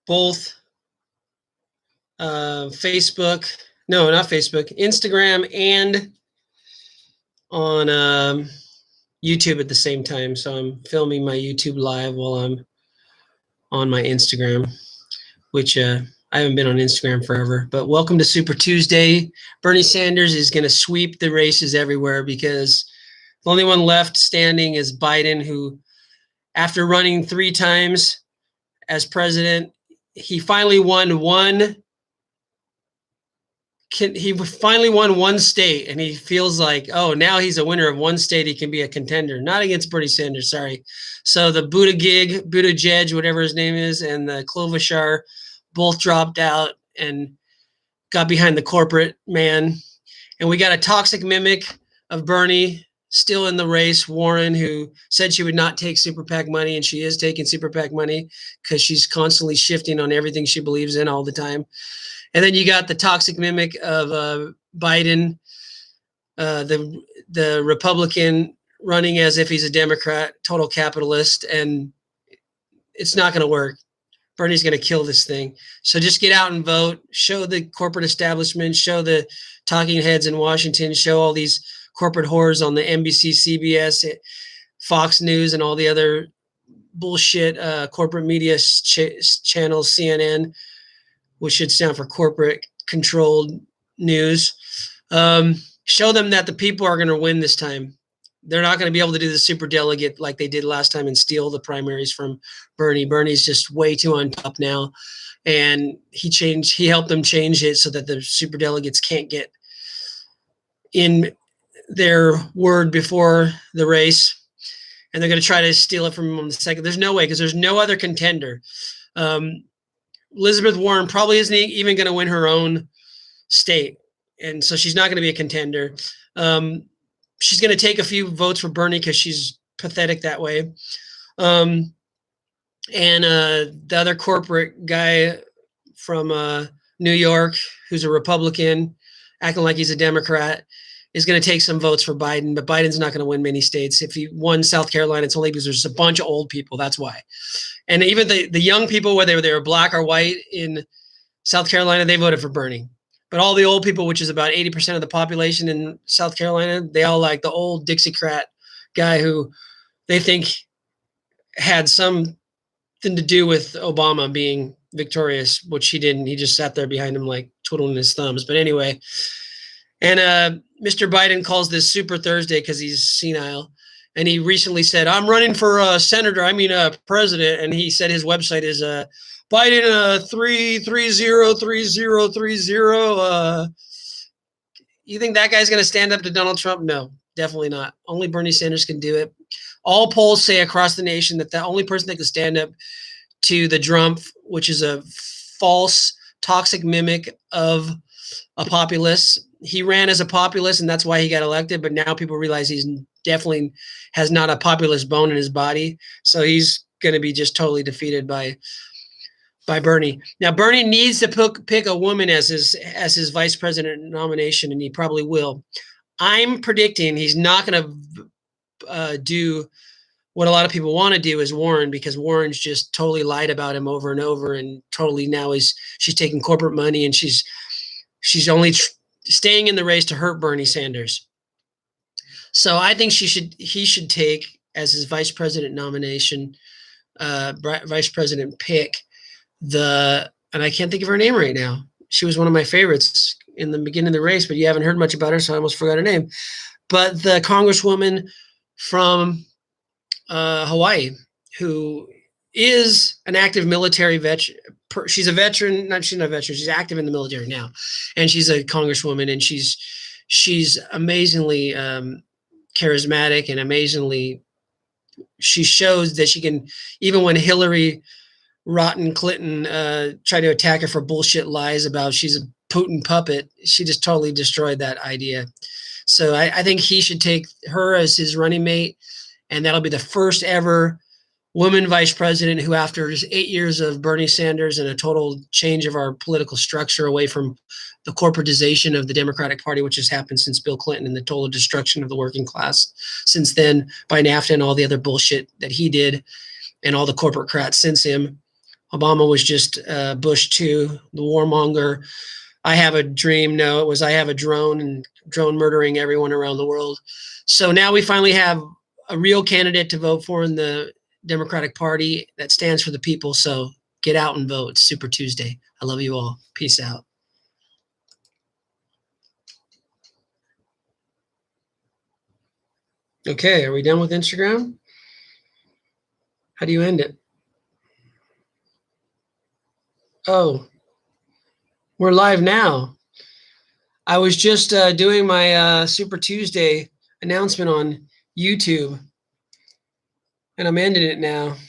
both Facebook, no, not Facebook, Instagram, and on YouTube at the same time. So I'm filming my YouTube live while I'm on my Instagram, which I haven't been on Instagram forever. But welcome to Super Tuesday. Bernie Sanders is going to sweep the races everywhere because the only one left standing is Biden, who, after running 3 times as president, he finally won one state, and he feels like, oh, now he's a winner of one state, he can be a contender. Not against Bernie Sanders, sorry. So the Buttigieg, whatever his name is, and the Klobuchar both dropped out and got behind the corporate man. And we got a toxic mimic of Bernie still in the race, Warren, who said she would not take super PAC money, and she is taking super PAC money because she's constantly shifting on everything she believes in all the time. And then you got the toxic mimic of Biden, the Republican, running as if he's a Democrat, total capitalist, and it's not going to work. Bernie's going to kill this thing. So just get out and vote. Show the corporate establishment, show the talking heads in Washington, show all these corporate whores on the NBC, CBS, Fox News, and all the other bullshit corporate media channels, CNN, which should stand for corporate controlled news. Show them that the people are going to win this time. They're not going to be able to do the super delegate like they did last time and steal the primaries from Bernie. Bernie's just way too on top now. And he helped them change it so that the super delegates can't get in their word before the race. And they're going to try to steal it from him on the second. There's no way, because there's no other contender. Elizabeth Warren probably isn't even going to win her own state, and so she's not going to be a contender. She's going to take a few votes for Bernie because she's pathetic that way. And the other corporate guy from New York, who's a Republican, acting like he's a Democrat, is going to take some votes for Biden, but Biden's not going to win many states. If he won South Carolina, it's only because there's a bunch of old people. That's why. And even the young people, whether they were black or white in South Carolina, they voted for Bernie. But all the old people, which is about 80% of the population in South Carolina, they all like the old Dixiecrat guy who they think had something to do with Obama being victorious, which he didn't. He just sat there behind him like twiddling his thumbs. But anyway, and Mr. Biden calls this Super Thursday because he's senile. And he recently said, I'm running for president. And he said his website is Biden 3303030. You think that guy's going to stand up to Donald Trump? No, definitely not. Only Bernie Sanders can do it. All polls say across the nation that the only person that can stand up to the Trump, which is a false, toxic mimic of a populist. He ran as a populist, and that's why he got elected. But now people realize he's definitely has not a populist bone in his body. So he's going to be just totally defeated by Bernie. Now, Bernie needs to pick a woman as his vice president nomination, and he probably will. I'm predicting he's not going to do what a lot of people want to do is Warren, because Warren's just totally lied about him over and over, and totally now she's taking corporate money, and she's only staying in the race to hurt Bernie Sanders. So I think he should take as his vice president nomination, vice president pick and I can't think of her name right now. She was one of my favorites in the beginning of the race, but you haven't heard much about her, so I almost forgot her name. But the congresswoman from Hawaii, who is an active military veteran. She's a veteran. She's not a veteran. She's active in the military now, and she's a congresswoman, and she's amazingly charismatic and amazingly. She shows that she can, even when Hillary Rotten Clinton tried to attack her for bullshit lies about she's a Putin puppet, she just totally destroyed that idea. So I think he should take her as his running mate, and that'll be the first ever woman vice president who, after 8 years of Bernie Sanders and a total change of our political structure away from the corporatization of the Democratic Party, which has happened since Bill Clinton, and the total destruction of the working class since then by NAFTA and all the other bullshit that he did, and all the corporate crats since him, Obama was just Bush 2, the warmonger. I have a dream. No, it was I have a drone and drone murdering everyone around the world. So now we finally have a real candidate to vote for in the Democratic Party that stands for the people. So get out and vote. It's Super Tuesday. I love you all. Peace out. Okay, are we done with Instagram? How do you end it? Oh, we're live now. I was just doing my Super Tuesday announcement on YouTube, and I'm ending it now.